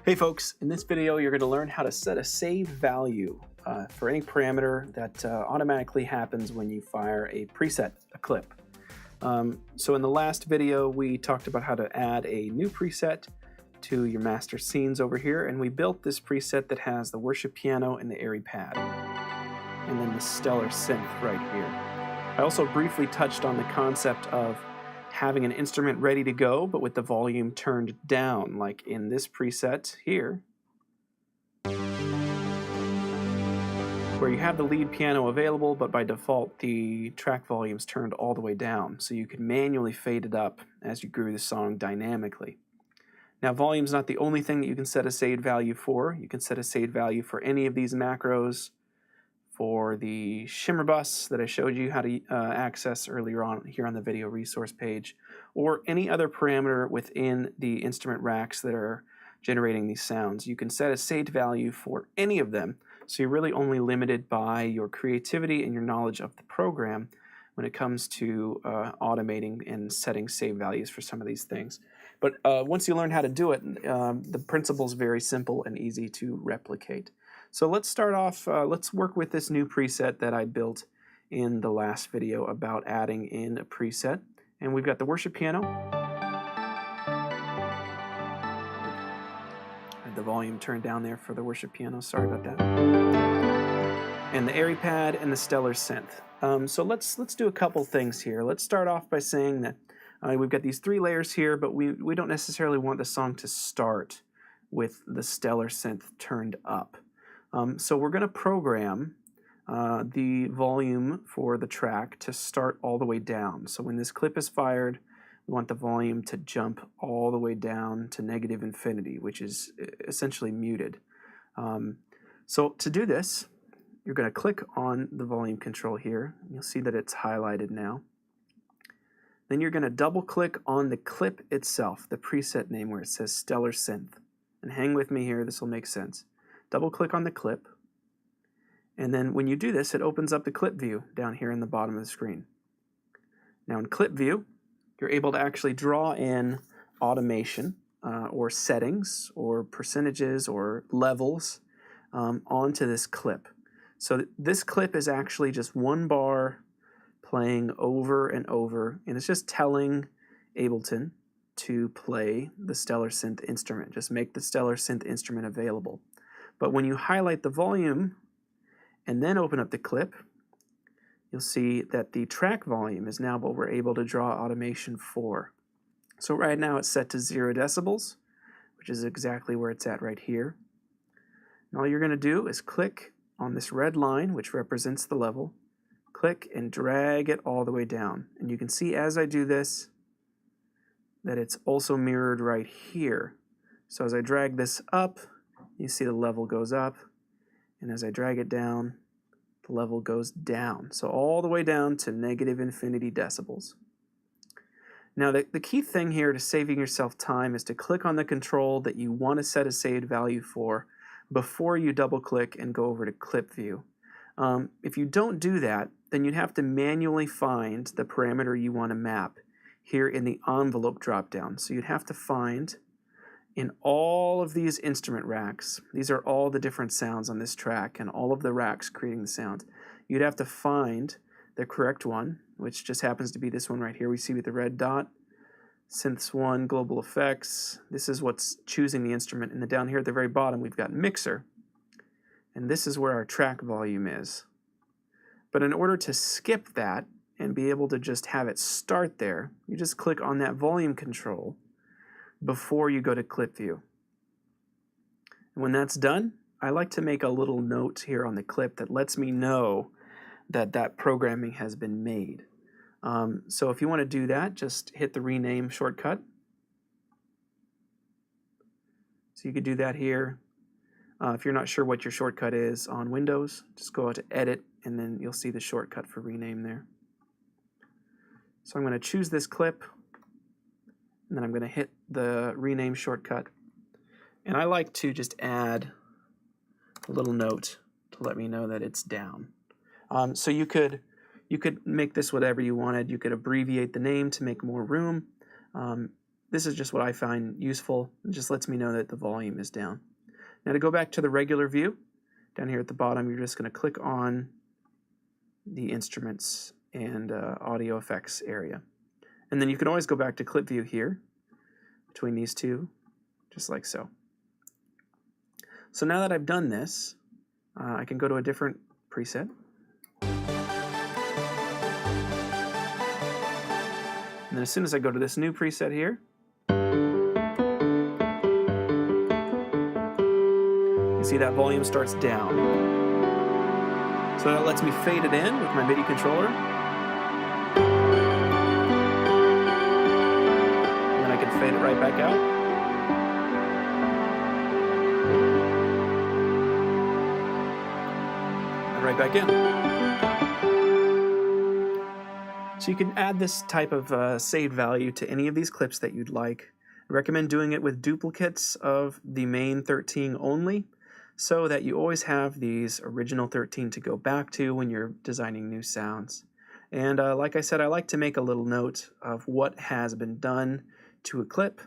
Hey folks, in this video you're going to learn how to set a save value for any parameter that automatically happens when you fire a preset, a clip. So in the last video we talked about how to add a new preset to your master scenes over here, and we built this preset that has the worship piano and the airy pad, and then the stellar synth right here. I also briefly touched on the concept of having an instrument ready to go, but with the volume turned down, like in this preset here, where you have the lead piano available, but by default the track volume's turned all the way down, so you can manually fade it up as you grew the song dynamically. Now, volume's not the only thing that you can set a saved value for. You can set a saved value for any of these macros, for the shimmer bus that I showed you how to access earlier on here on the video resource page, or any other parameter within the instrument racks that are generating these sounds. You can set a saved value for any of them, so you're really only limited by your creativity and your knowledge of the program when it comes to automating and setting save values for some of these things. But once you learn how to do it, the principle is very simple and easy to replicate. So let's start off, let's work with this new preset that I built in the last video about adding in a preset. And we've got the worship piano. I had the volume turned down there for the worship piano, sorry about that. And the airy pad and the stellar synth. So let's do a couple things here. Let's start off by saying that we've got these three layers here, but we don't necessarily want the song to start with the stellar synth turned up. So we're going to program the volume for the track to start all the way down. So when this clip is fired, we want the volume to jump all the way down to negative infinity, which is essentially muted. So to do this, you're going to click on the volume control here. You'll see that it's highlighted now. Then you're going to double click on the clip itself, the preset name where it says stellar synth. And hang with me here, this will make sense. Double click on the clip, and then when you do this, it opens up the clip view down here in the bottom of the screen. Now in clip view, you're able to actually draw in automation or settings or percentages or levels onto this clip. So this clip is actually just one bar playing over and over, and it's just telling Ableton to play the stellar synth instrument. Just make the stellar synth instrument available. But when you highlight the volume and then open up the clip, you'll see that the track volume is now what we're able to draw automation for. So right now it's set to 0 decibels, which is exactly where it's at right here. And all you're going to do is click on this red line, which represents the level, click and drag it all the way down. And you can see as I do this that it's also mirrored right here. So as I drag this up, you see the level goes up, and as I drag it down, the level goes down. So all the way down to negative infinity decibels. Now the key thing here to saving yourself time is to click on the control that you want to set a saved value for before you double click and go over to clip view. If you don't do that, then you'd have to manually find the parameter you want to map here in the envelope dropdown. So you'd have to find in all of these instrument racks, these are all the different sounds on this track and all of the racks creating the sound. You'd have to find the correct one, which just happens to be this one right here. We see with the red dot, Synths 1, Global Effects. This is what's choosing the instrument. And then down here at the very bottom, we've got Mixer. And this is where our track volume is. But in order to skip that and be able to just have it start there, you just click on that volume control before you go to clip view. And when that's done, I like to make a little note here on the clip that lets me know that that programming has been made. So if you want to do that, just hit the rename shortcut. So you could do that here. If you're not sure what your shortcut is on Windows, just go out to Edit, and then you'll see the shortcut for rename there. So I'm going to choose this clip, and then I'm going to hit the rename shortcut. And I like to just add a little note to let me know that it's down. So you could make this whatever you wanted. You could abbreviate the name to make more room. this is just what I find useful. It just lets me know that the volume is down. Now to go back to the regular view, down here at the bottom, you're just going to click on the instruments and audio effects area. And then you can always go back to clip view here between these two, just like so. So now that I've done this, I can go to a different preset. And then as soon as I go to this new preset here, you see that volume starts down. So that lets me fade it in with my MIDI controller. And then I can fade it right back out. And right back in. So you can add this type of saved value to any of these clips that you'd like. I recommend doing it with duplicates of the main 13 only, so that you always have these original 13 to go back to when you're designing new sounds. And like I said, I like to make a little note of what has been done to a clip.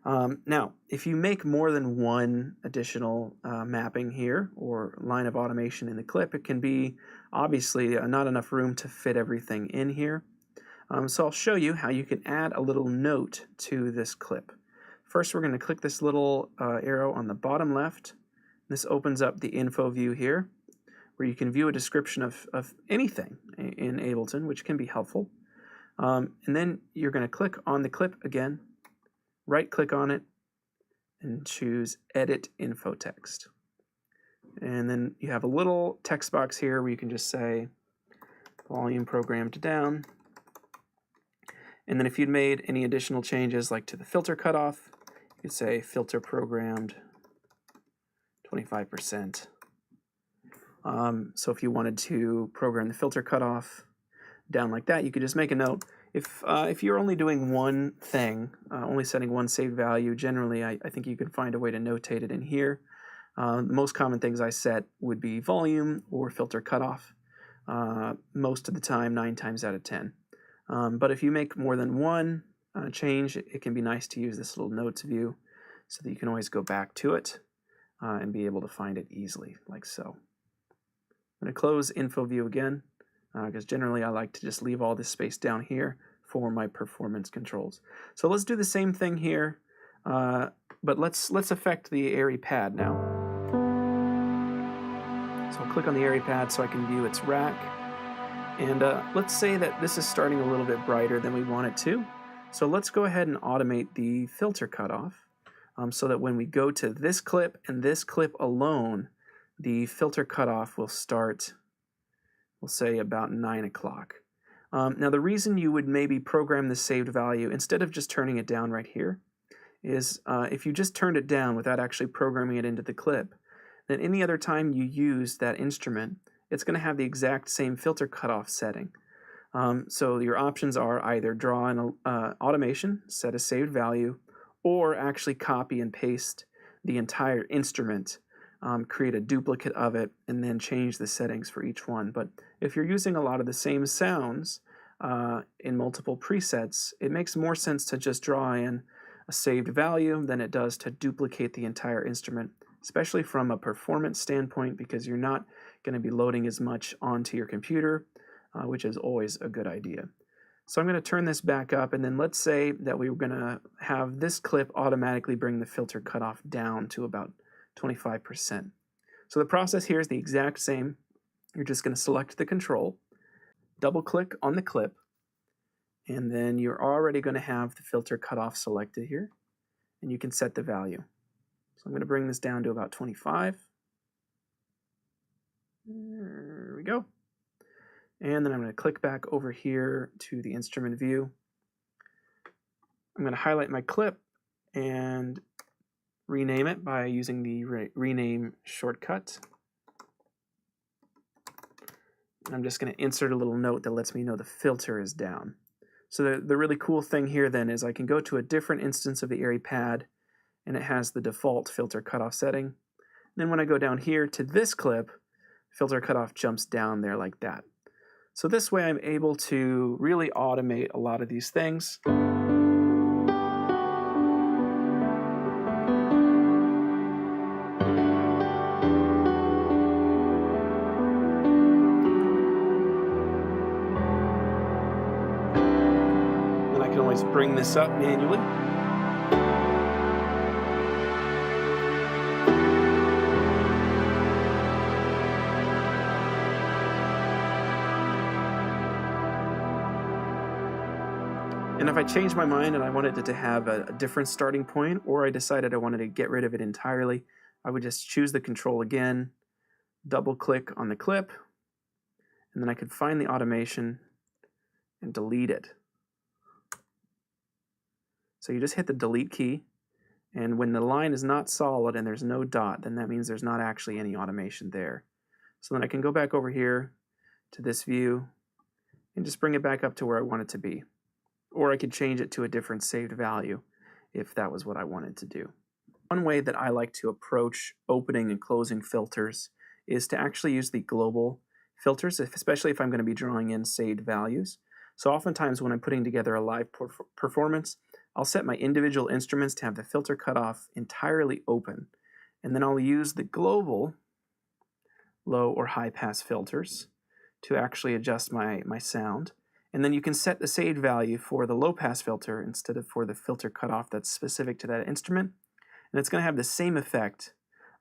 Now, if you make more than one additional mapping here or line of automation in the clip, it can be obviously not enough room to fit everything in here. So I'll show you how you can add a little note to this clip. First, we're going to click this little arrow on the bottom left. This opens up the info view here, where you can view a description of anything in Ableton, which can be helpful. And then you're going to click on the clip again, right-click on it, and choose Edit Info Text. And then you have a little text box here where you can just say volume programmed down. And then if you'd made any additional changes, like to the filter cutoff, you could say filter programmed 25%. So if you wanted to program the filter cutoff down like that, you could just make a note. If you're only doing one thing, only setting one saved value, generally I think you can find a way to notate it in here. The most common things I set would be volume or filter cutoff, most of the time, 9 times out of 10. But if you make more than one change, it can be nice to use this little notes view so that you can always go back to it and be able to find it easily, like so. I'm going to close info view again, because generally I like to just leave all this space down here for my performance controls. So let's do the same thing here, but let's affect the Airy pad now. So I'll click on the Airy pad so I can view its rack. And let's say that this is starting a little bit brighter than we want it to. So let's go ahead and automate the filter cutoff so that when we go to this clip and this clip alone, the filter cutoff will start, we'll say about 9 o'clock. Now the reason you would maybe program the saved value instead of just turning it down right here is if you just turned it down without actually programming it into the clip, then any other time you use that instrument, it's going to have the exact same filter cutoff setting. So your options are either draw an automation, set a saved value, or actually copy and paste the entire instrument, create a duplicate of it, and then change the settings for each one. But if you're using a lot of the same sounds in multiple presets, it makes more sense to just draw in a saved value than it does to duplicate the entire instrument, especially from a performance standpoint, because you're not going to be loading as much onto your computer, which is always a good idea. So I'm going to turn this back up, and then let's say that we were going to have this clip automatically bring the filter cutoff down to about 25%. So the process here is the exact same. You're just going to select the control, double click on the clip, and then you're already going to have the filter cutoff selected here, and you can set the value. So I'm going to bring this down to about 25. There we go. And then I'm going to click back over here to the instrument view. I'm going to highlight my clip and rename it by using the rename shortcut. I'm just going to insert a little note that lets me know the filter is down. So the really cool thing here then is I can go to a different instance of the Airy pad, and it has the default filter cutoff setting. And then when I go down here to this clip, filter cutoff jumps down there like that. So this way I'm able to really automate a lot of these things. always bring this up manually. And if I changed my mind and I wanted it to have a different starting point, or I decided I wanted to get rid of it entirely, I would just choose the control again, double click on the clip, and then I could find the automation and delete it. So you just hit the delete key, and when the line is not solid and there's no dot, then that means there's not actually any automation there. So then I can go back over here to this view and just bring it back up to where I want it to be. Or I could change it to a different saved value if that was what I wanted to do. One way that I like to approach opening and closing filters is to actually use the global filters, especially if I'm going to be drawing in saved values. So oftentimes when I'm putting together a live performance, I'll set my individual instruments to have the filter cutoff entirely open. And then I'll use the global low or high pass filters to actually adjust my sound. And then you can set the saved value for the low pass filter instead of for the filter cutoff that's specific to that instrument. And it's going to have the same effect,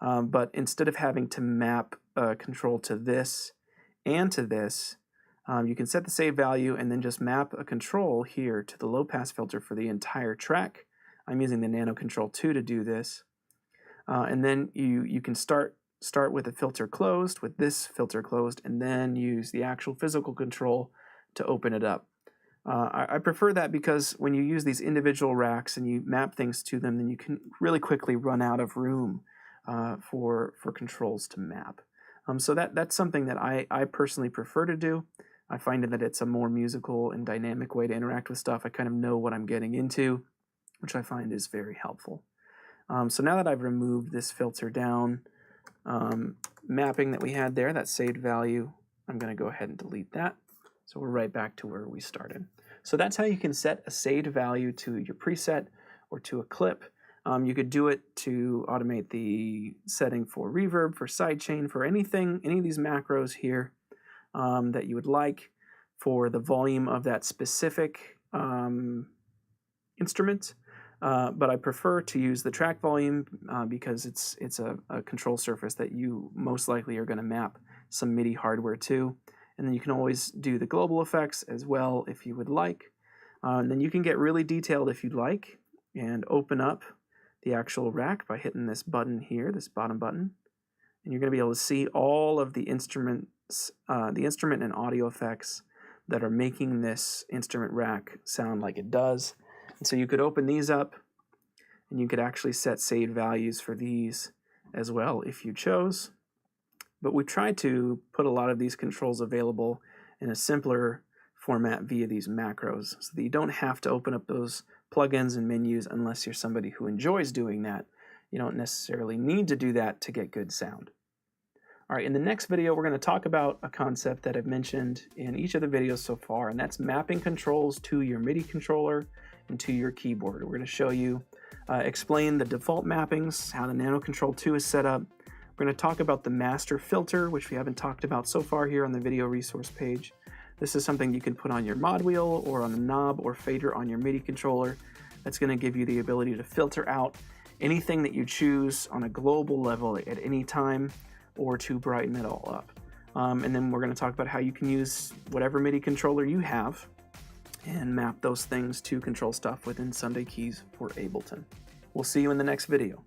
but instead of having to map control to this and to this, you can set the save value and then just map a control here to the low pass filter for the entire track. I'm using the Nano Control 2 to do this. And then you can start with the filter closed, with this filter closed, and then use the actual physical control to open it up. I prefer that because when you use these individual racks and you map things to them, then you can really quickly run out of room for controls to map. So that's something that I personally prefer to do. I find that it's a more musical and dynamic way to interact with stuff. I kind of know what I'm getting into, which I find is very helpful. So now that I've removed this filter down mapping that we had there, that saved value, I'm going to go ahead and delete that. So we're right back to where we started. So that's how you can set a saved value to your preset or to a clip. You could do it to automate the setting for reverb, for sidechain, for anything, any of these macros here that you would like, for the volume of that specific instrument. But I prefer to use the track volume because it's a control surface that you most likely are going to map some MIDI hardware to. And then you can always do the global effects as well if you would like. And then you can get really detailed if you'd like and open up the actual rack by hitting this button here, this bottom button. And you're going to be able to see all of the instruments, the instrument and audio effects that are making this instrument rack sound like it does. And so you could open these up and you could actually set saved values for these as well if you chose. But we tried to put a lot of these controls available in a simpler format via these macros so that you don't have to open up those plugins and menus unless you're somebody who enjoys doing that. You don't necessarily need to do that to get good sound. All right, in the next video, we're going to talk about a concept that I've mentioned in each of the videos so far, and that's mapping controls to your MIDI controller and to your keyboard. We're going to show you, explain the default mappings, how the Nano Control 2 is set up. We're going to talk about the master filter, which we haven't talked about so far here on the video resource page. This is something you can put on your mod wheel or on a knob or fader on your MIDI controller. That's going to give you the ability to filter out anything that you choose on a global level at any time or to brighten it all up. And then we're going to talk about how you can use whatever MIDI controller you have and map those things to control stuff within Sunday Keys for Ableton. We'll see you in the next video.